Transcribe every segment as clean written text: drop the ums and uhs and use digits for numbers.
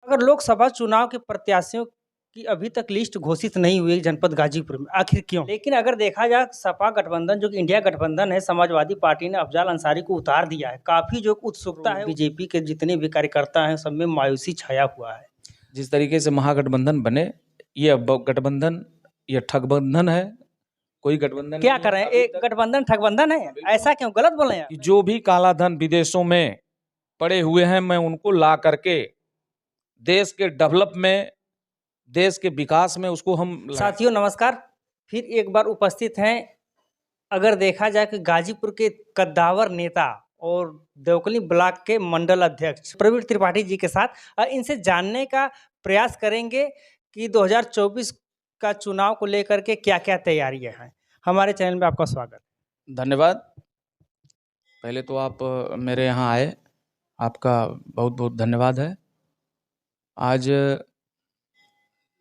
अगर लोकसभा चुनाव के प्रत्याशियों की अभी तक लिस्ट घोषित नहीं हुई जनपद गाजीपुर में, आखिर क्यों? लेकिन अगर देखा जाए सपा गठबंधन जो कि इंडिया गठबंधन है, समाजवादी पार्टी ने अफजल अंसारी को उतार दिया है। काफी जो उत्सुकता है, बीजेपी के जितने भी कार्यकर्ता हैं सब में मायूसी छाया हुआ है। जिस तरीके से महागठबंधन बने, ये गठबंधन ये ठगबंधन है। कोई गठबंधन क्या कर रहे हैं? एक गठबंधन ठगबंधन है, ऐसा क्यों? गलत बोले हैं कि जो भी काला धन विदेशों में पड़े हुए हैं, मैं उनको ला करके देश के डेवलप में, देश के विकास में उसको हम। साथियों नमस्कार, फिर एक बार उपस्थित हैं। अगर देखा जाए कि गाजीपुर के कद्दावर नेता और देवकली ब्लॉक के मंडल अध्यक्ष प्रवीण त्रिपाठी जी के साथ इनसे जानने का प्रयास करेंगे कि 2024 का चुनाव को लेकर के क्या क्या तैयारियां हैं। हमारे चैनल में आपका स्वागत। धन्यवाद। पहले तो आप मेरे यहाँ आए, आपका बहुत बहुत धन्यवाद है। आज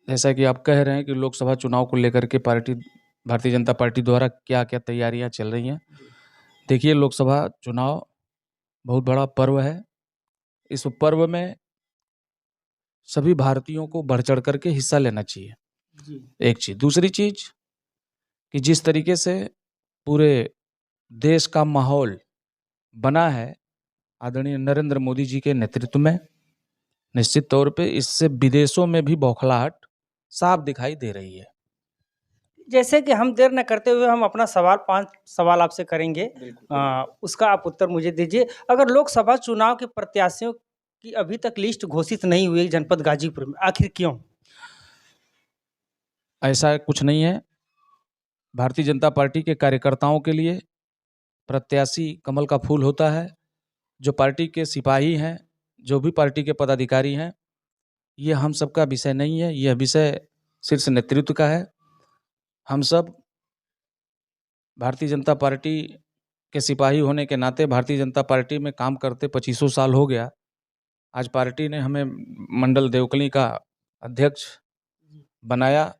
जैसा कि आप कह रहे हैं कि लोकसभा चुनाव को लेकर के भारतीय जनता पार्टी द्वारा क्या क्या तैयारियां चल रही हैं। देखिए, लोकसभा चुनाव बहुत बड़ा पर्व है। इस पर्व में सभी भारतीयों को बढ़ चढ़ करके हिस्सा लेना चाहिए, एक चीज। दूसरी चीज कि जिस तरीके से पूरे देश का माहौल बना है आदरणीय नरेंद्र मोदी जी के नेतृत्व में, निश्चित तौर पे इससे विदेशों में भी बौखलाहट साफ दिखाई दे रही है। जैसे कि हम देर न करते हुए हम अपना 5 सवाल आपसे करेंगे, उसका आप उत्तर मुझे दीजिए। अगर लोकसभा चुनाव के प्रत्याशियों की अभी तक लिस्ट घोषित नहीं हुई जनपद गाजीपुर में, आखिर क्यों? ऐसा कुछ नहीं है। भारतीय जनता पार्टी के कार्यकर्ताओं के लिए प्रत्याशी कमल का फूल होता है। जो पार्टी के सिपाही हैं, जो भी पार्टी के पदाधिकारी हैं, ये हम सबका विषय नहीं है, यह विषय शीर्ष नेतृत्व का है। हम सब भारतीय जनता पार्टी के सिपाही होने के नाते भारतीय जनता पार्टी में काम करते 25 साल हो गया। आज पार्टी ने हमें मंडल देवकली का अध्यक्ष बनाया।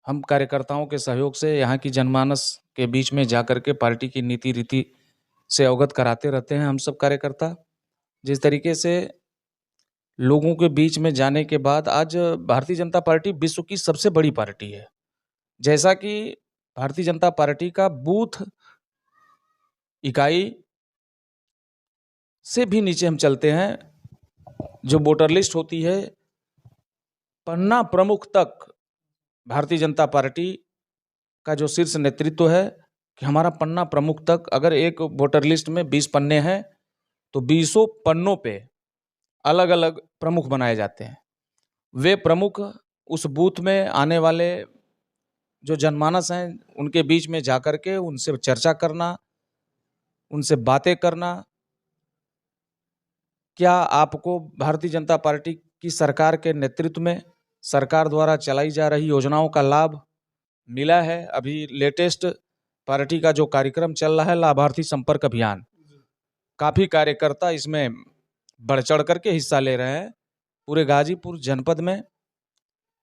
हम कार्यकर्ताओं के सहयोग से यहाँ की जनमानस के बीच में जाकर के पार्टी की नीति रीति से अवगत कराते रहते हैं। हम सब कार्यकर्ता जिस तरीके से लोगों के बीच में जाने के बाद आज भारतीय जनता पार्टी विश्व की सबसे बड़ी पार्टी है। जैसा कि भारतीय जनता पार्टी का बूथ इकाई से भी नीचे हम चलते हैं, जो वोटर लिस्ट होती है, पन्ना प्रमुख तक भारतीय जनता पार्टी का जो शीर्ष नेतृत्व है कि हमारा पन्ना प्रमुख तक, अगर एक वोटर लिस्ट में 20 पन्ने हैं तो 20 पन्नों पे अलग अलग प्रमुख बनाए जाते हैं। वे प्रमुख उस बूथ में आने वाले जो जनमानस हैं उनके बीच में जाकर के उनसे चर्चा करना, उनसे बातें करना। क्या आपको भारतीय जनता पार्टी की सरकार के नेतृत्व में सरकार द्वारा चलाई जा रही योजनाओं का लाभ मिला है? अभी लेटेस्ट पार्टी का जो कार्यक्रम चल रहा है लाभार्थी संपर्क अभियान, काफी कार्यकर्ता इसमें बढ़ चढ़ करके हिस्सा ले रहे हैं। पूरे गाजीपुर जनपद में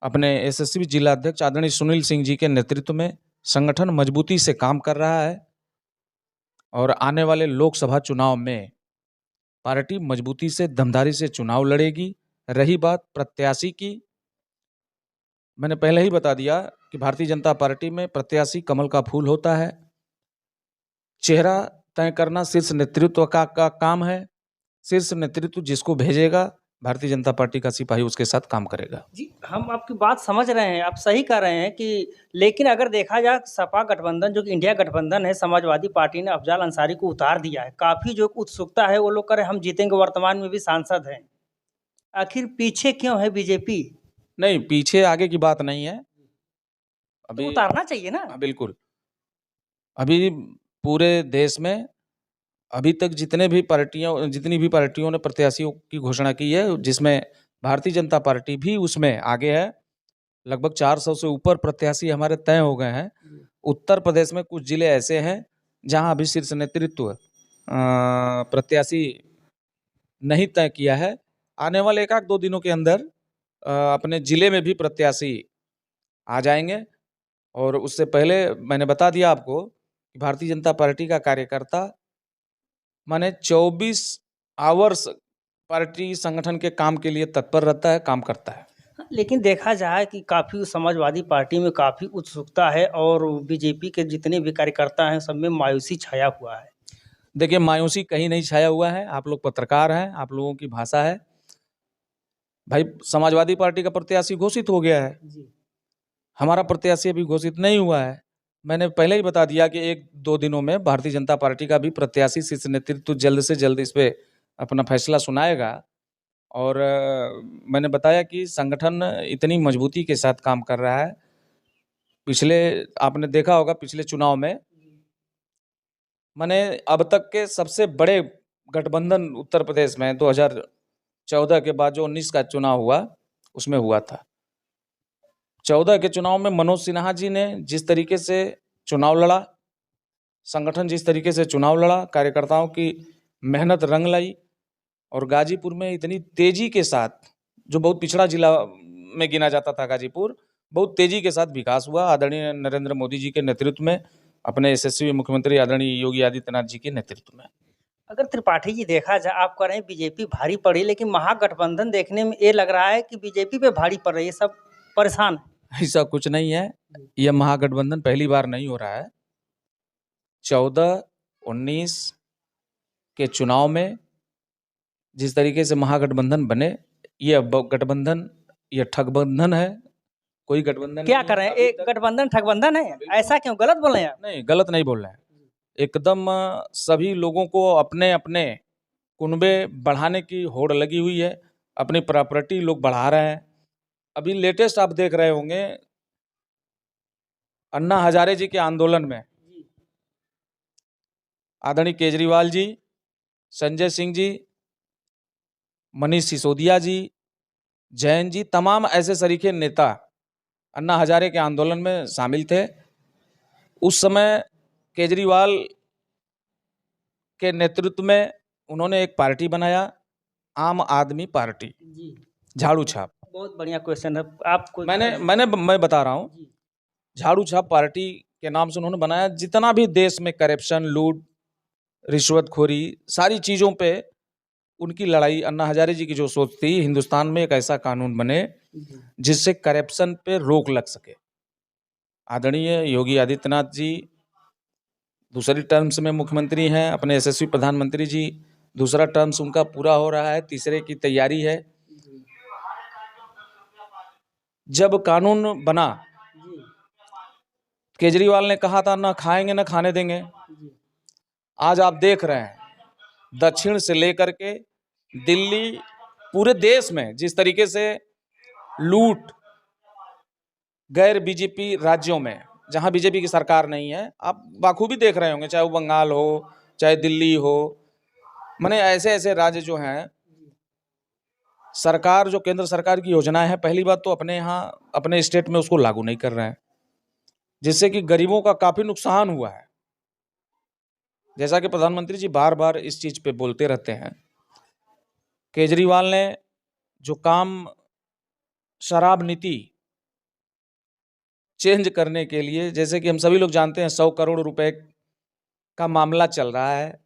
अपने एसएससी जिला अध्यक्ष आदरणीय सुनील सिंह जी के नेतृत्व में संगठन मजबूती से काम कर रहा है और आने वाले लोकसभा चुनाव में पार्टी मजबूती से दमदारी से चुनाव लड़ेगी। रही बात प्रत्याशी की, मैंने पहले ही बता दिया कि भारतीय जनता पार्टी में प्रत्याशी कमल का फूल होता है। चेहरा तय करना शीर्ष नेतृत्व का काम है। शीर्ष नेतृत्व जिसको भेजेगा, भारतीय जनता पार्टी का सिपाही उसके साथ काम करेगा। जी, हम आपकी बात समझ रहे हैं, आप सही कह रहे हैं कि लेकिन अगर देखा जाए सपा गठबंधन जो कि इंडिया गठबंधन है, समाजवादी पार्टी ने अफजल अंसारी को उतार दिया है। काफी जो उत्सुकता है, वो लोग कह रहे हैं हम जीतेंगे, वर्तमान में भी सांसद हैं। आखिर पीछे क्यों है बीजेपी? नहीं, पीछे आगे की बात नहीं है। अभी तो उतारना चाहिए ना। बिल्कुल। अभी पूरे देश में अभी तक जितनी भी पार्टियों ने प्रत्याशियों की घोषणा की है, जिसमें भारतीय जनता पार्टी भी उसमें आगे है। लगभग 400 से ऊपर प्रत्याशी हमारे तय हो गए हैं। उत्तर प्रदेश में कुछ जिले ऐसे हैं जहां अभी शीर्ष नेतृत्व प्रत्याशी नहीं तय किया है। आने वाले 1-2 दिनों के अंदर अपने जिले में भी प्रत्याशी आ जाएंगे। और उससे पहले मैंने बता दिया आपको कि भारतीय जनता पार्टी का कार्यकर्ता माने 24 आवर्स पार्टी संगठन के काम के लिए तत्पर रहता है, काम करता है। लेकिन देखा जाए कि काफ़ी समाजवादी पार्टी में काफ़ी उत्सुकता है और बीजेपी के जितने भी कार्यकर्ता हैं सब में मायूसी छाया हुआ है। देखिए, मायूसी कहीं नहीं छाया हुआ है। आप लोग पत्रकार हैं, आप लोगों की भाषा है। भाई, समाजवादी पार्टी का प्रत्याशी घोषित हो गया है, जी। हमारा प्रत्याशी अभी घोषित नहीं हुआ है। मैंने पहले ही बता दिया कि 1-2 दिनों में भारतीय जनता पार्टी का भी प्रत्याशी शीर्ष नेतृत्व जल्द से जल्द इस पे अपना फैसला सुनाएगा। और मैंने बताया कि संगठन इतनी मजबूती के साथ काम कर रहा है। पिछले आपने देखा होगा, पिछले चुनाव में माने अब तक के सबसे बड़े गठबंधन उत्तर प्रदेश में 2014 के बाद जो 19 का चुनाव हुआ, उसमें हुआ था। 14 के चुनाव में मनोज सिन्हा जी ने जिस तरीके से चुनाव लड़ा, संगठन जिस तरीके से चुनाव लड़ा, कार्यकर्ताओं की मेहनत रंग लाई, और गाजीपुर में इतनी तेजी के साथ, जो बहुत पिछड़ा जिला में गिना जाता था गाजीपुर, बहुत तेजी के साथ विकास हुआ आदरणीय नरेंद्र मोदी जी के नेतृत्व में, अपने यशस्वी मुख्यमंत्री आदरणीय योगी आदित्यनाथ जी के नेतृत्व में। अगर त्रिपाठी जी देखा जाए, आप कह रहे हैं बीजेपी भारी पड़ी, लेकिन महागठबंधन देखने में ये लग रहा है कि बीजेपी पे भारी पड़ रही है, सब परेशान है। ऐसा कुछ नहीं है। यह महागठबंधन पहली बार नहीं हो रहा है। 14-19 के चुनाव में जिस तरीके से महागठबंधन बने, ये अब गठबंधन, ये ठगबंधन है। कोई गठबंधन क्या नहीं कर रहे है हैं, अभी एक तक। गठबंधन ठगबंधन है, ऐसा क्यों, गलत बोल रहे हैं आप? नहीं, गलत नहीं बोल रहे हैं। एकदम सभी लोगों को अपने अपने कुनबे बढ़ाने की होड़ लगी हुई है, अपनी प्रॉपर्टी लोग बढ़ा रहे हैं। अभी लेटेस्ट आप देख रहे होंगे, अन्ना हजारे जी के आंदोलन में आदरणीय केजरीवाल जी, संजय सिंह जी, मनीष सिसोदिया जी, जैन जी, तमाम ऐसे सरीखे नेता अन्ना हजारे के आंदोलन में शामिल थे। उस समय केजरीवाल के नेतृत्व में उन्होंने एक पार्टी बनाया, आम आदमी पार्टी, जी, झाड़ू छाप। बहुत बढ़िया क्वेश्चन है आपको। मैं बता रहा हूँ, जी, झाड़ू छाप पार्टी के नाम से उन्होंने बनाया। जितना भी देश में करप्शन, लूट, रिश्वतखोरी, सारी चीज़ों पे उनकी लड़ाई, अन्ना हजारे जी की जो सोच थी, हिंदुस्तान में एक ऐसा कानून बने जी, जिससे करप्शन पे रोक लग सके। आदरणीय योगी आदित्यनाथ जी दूसरी टर्म्स में मुख्यमंत्री हैं, अपने यशस्वी प्रधानमंत्री जी दूसरा टर्म्स उनका पूरा हो रहा है, तीसरे की तैयारी है। जी, जब कानून बना, जी, केजरीवाल ने कहा था ना खाएंगे ना खाने देंगे। जी, आज आप देख रहे हैं, दक्षिण से लेकर के दिल्ली, पूरे देश में जिस तरीके से लूट, गैर बीजेपी राज्यों में जहां बीजेपी की सरकार नहीं है, आप बाखूबी देख रहे होंगे, चाहे वो बंगाल हो, चाहे दिल्ली हो, माने ऐसे ऐसे राज्य जो हैं, सरकार जो केंद्र सरकार की योजनाएं हैं, पहली बात तो अपने यहाँ अपने स्टेट में उसको लागू नहीं कर रहे हैं, जिससे कि गरीबों का काफी नुकसान हुआ है। जैसा कि प्रधानमंत्री जी बार बार इस चीज पे बोलते रहते हैं, केजरीवाल ने जो काम शराब नीति चेंज करने के लिए, जैसे कि हम सभी लोग जानते हैं 100 करोड़ रुपए का मामला चल रहा है,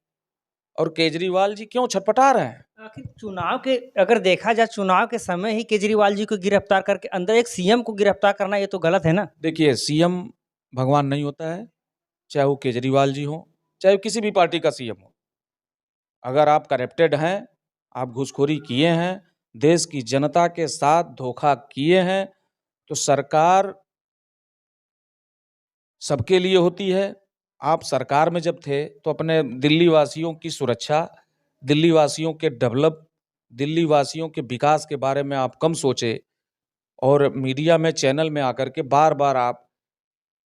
और केजरीवाल जी क्यों छटपटा रहे हैं? आखिर चुनाव के, अगर देखा जाए चुनाव के समय ही केजरीवाल जी को गिरफ्तार करके अंदर एक सीएम को गिरफ्तार करना, ये तो गलत है ना। देखिए, सीएम भगवान नहीं होता है, चाहे वो केजरीवाल जी हो, चाहे किसी भी पार्टी का सीएम हो। अगर आप करप्टेड हैं, आप घूसखोरी किए हैं, देश की जनता के साथ धोखा किए हैं, तो सरकार सबके लिए होती है। आप सरकार में जब थे तो अपने दिल्ली वासियों की सुरक्षा, दिल्ली वासियों के डेवलप, दिल्ली वासियों के विकास के बारे में आप कम सोचे, और मीडिया में, चैनल में आकर के बार बार आप,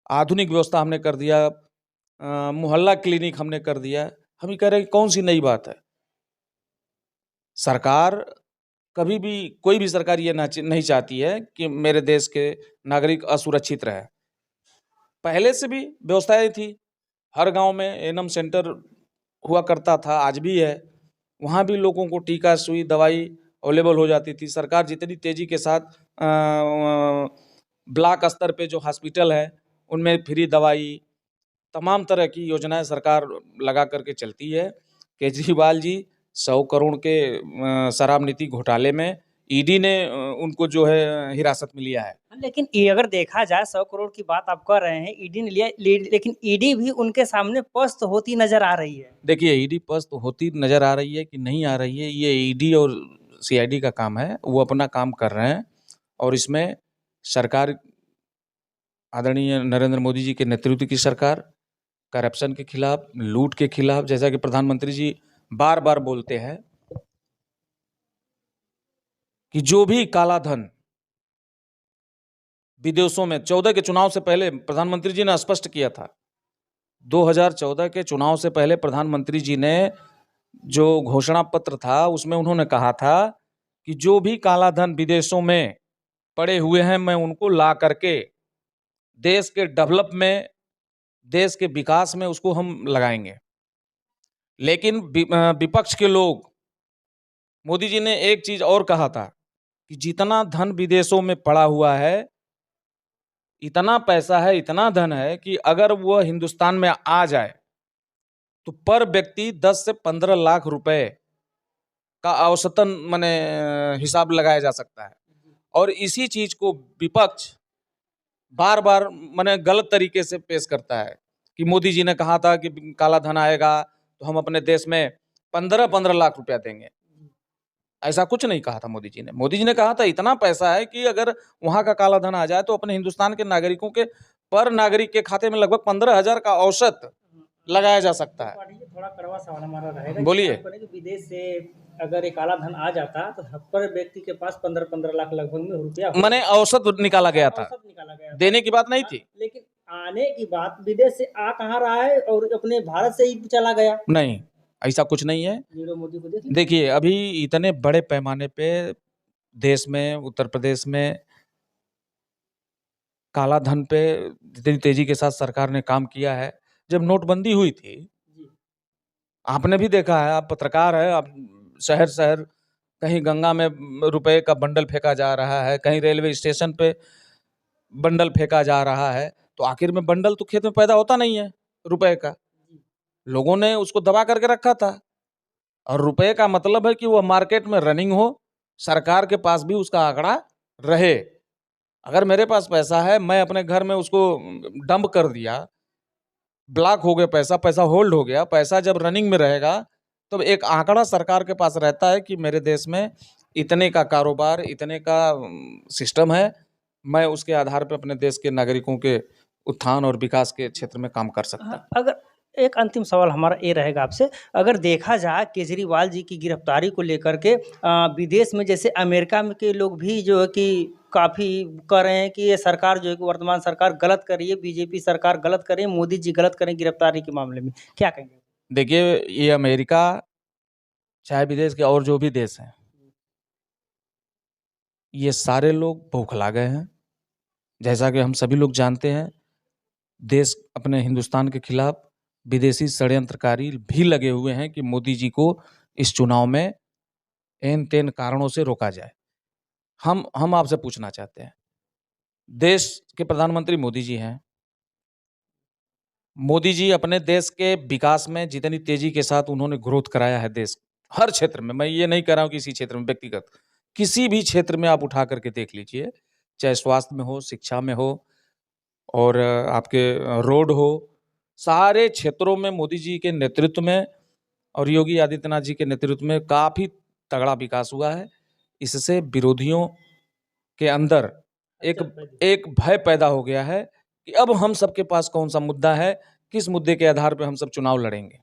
आधुनिक व्यवस्था हमने कर दिया, मोहल्ला क्लिनिक हमने कर दिया। हम ये कह रहे हैं कि कौन सी नई बात है? सरकार कभी भी, कोई भी सरकार ये नहीं चाहती है कि मेरे देश के नागरिक असुरक्षित रहे। पहले से भी व्यवस्थाएं थी, हर गांव में एनएम सेंटर हुआ करता था, आज भी है। वहाँ भी लोगों को टीका, सुई, दवाई अवेलेबल हो जाती थी। सरकार जितनी तेजी के साथ ब्लॉक स्तर पे जो हॉस्पिटल है उनमें फ्री दवाई, तमाम तरह की योजनाएं सरकार लगा करके चलती है। केजरीवाल जी 100 करोड़ के शराब नीति घोटाले में ईडी ने उनको जो है हिरासत में लिया है। लेकिन ये अगर देखा जाए 100 करोड़ की बात आप कर रहे हैं, ईडी ने लिया, लेकिन ईडी भी उनके सामने पस्त होती नजर आ रही है। देखिए, ईडी पस्त होती नजर आ रही है कि नहीं आ रही है, ये ईडी और सीआईडी का काम है, वो अपना काम कर रहे हैं। और इसमें सरकार, आदरणीय नरेंद्र मोदी जी के नेतृत्व की सरकार करप्शन के खिलाफ, लूट के खिलाफ, जैसा कि प्रधानमंत्री जी बार बार बोलते हैं कि जो भी काला धन विदेशों में, 14 के चुनाव से पहले प्रधानमंत्री जी ने स्पष्ट किया था, 2014 के चुनाव से पहले प्रधानमंत्री जी ने जो घोषणा पत्र था उसमें उन्होंने कहा था कि जो भी काला धन विदेशों में पड़े हुए हैं मैं उनको ला करके देश के डेवलप में, देश के विकास में उसको हम लगाएंगे। लेकिन विपक्ष के लोग, मोदी जी ने एक चीज और कहा था कि जितना धन विदेशों में पड़ा हुआ है, इतना पैसा है, इतना धन है कि अगर वह हिंदुस्तान में आ जाए तो पर व्यक्ति 10 से 15 लाख रुपए का औसतन माने हिसाब लगाया जा सकता है। और इसी चीज को विपक्ष बार बार माने गलत तरीके से पेश करता है कि मोदी जी ने कहा था कि काला धन आएगा तो हम अपने देश में 15-15 लाख रुपया देंगे। ऐसा कुछ नहीं कहा था मोदी जी ने। मोदी जी ने कहा था इतना पैसा है कि अगर वहां का काला धन आ जाए तो अपने हिंदुस्तान के नागरिकों के पर नागरिक के खाते में लगभग 15,000 का औसत लगाया जा सकता है। थोड़ा कड़वा सवाल हमारा रहेगा, बोलिए। कि विदेश से अगर एक काला धन आ जाता तो पर व्यक्ति के पास 15-15 लाख लगभग में रुपया मैंने औसत निकाला गया था, देने की बात नहीं थी। लेकिन आने की बात, विदेश से आ कहाँ रहा है और अपने भारत से ही चला गया। नहीं, ऐसा कुछ नहीं है। मोदी को देखिए, अभी इतने बड़े पैमाने पे देश में, उत्तर प्रदेश में काला धन पे जितनी तेजी के साथ सरकार ने काम किया है। जब नोटबंदी हुई थी, आपने भी देखा है, आप पत्रकार है, आप शहर शहर कहीं गंगा में रुपए का बंडल फेंका जा रहा है, कहीं रेलवे स्टेशन पे बंडल फेंका जा रहा है, तो आखिर में बंडल तो खेत में पैदा होता नहीं है रुपए का। लोगों ने उसको दबा करके रखा था। और रुपए का मतलब है कि वो मार्केट में रनिंग हो, सरकार के पास भी उसका आंकड़ा रहे। अगर मेरे पास पैसा है, मैं अपने घर में उसको डंप कर दिया, ब्लॉक हो गया पैसा, पैसा होल्ड हो गया, पैसा जब रनिंग में रहेगा तब एक आंकड़ा सरकार के पास रहता है कि मेरे देश में इतने का कारोबार, इतने का सिस्टम है, मैं उसके आधार पर अपने देश के नागरिकों के उत्थान और विकास के क्षेत्र में काम कर सकता। अगर एक अंतिम सवाल हमारा ये रहेगा आपसे, अगर देखा जाए केजरीवाल जी की गिरफ्तारी को लेकर के विदेश में, जैसे अमेरिका में के लोग भी जो है कि काफ़ी कह रहे हैं कि ये सरकार जो है कि वर्तमान सरकार गलत कर रही है, बीजेपी सरकार गलत कर रही है, मोदी जी गलत करें गिरफ्तारी के मामले में, क्या कहेंगे? देखिए, ये अमेरिका चाहे विदेश के और जो भी देश हैं, ये सारे लोग बौखला गए हैं। जैसा कि हम सभी लोग जानते हैं, देश अपने हिंदुस्तान के खिलाफ विदेशी षड्यंत्रकारी भी लगे हुए हैं कि मोदी जी को इस चुनाव में एन तेन कारणों से रोका जाए। हम आपसे पूछना चाहते हैं, देश के प्रधानमंत्री मोदी जी हैं। मोदी जी अपने देश के विकास में जितनी तेजी के साथ उन्होंने ग्रोथ कराया है, देश हर क्षेत्र में, मैं ये नहीं कह रहा हूं कि इसी क्षेत्र में, व्यक्तिगत किसी भी क्षेत्र में आप उठा करके देख लीजिए, चाहे स्वास्थ्य में हो, शिक्षा में हो, और आपके रोड हो, सारे क्षेत्रों में मोदी जी के नेतृत्व में और योगी आदित्यनाथ जी के नेतृत्व में काफी तगड़ा विकास हुआ है। इससे विरोधियों के अंदर एक भय पैदा हो गया है कि अब हम सबके पास कौन सा मुद्दा है, किस मुद्दे के आधार पर हम सब चुनाव लड़ेंगे।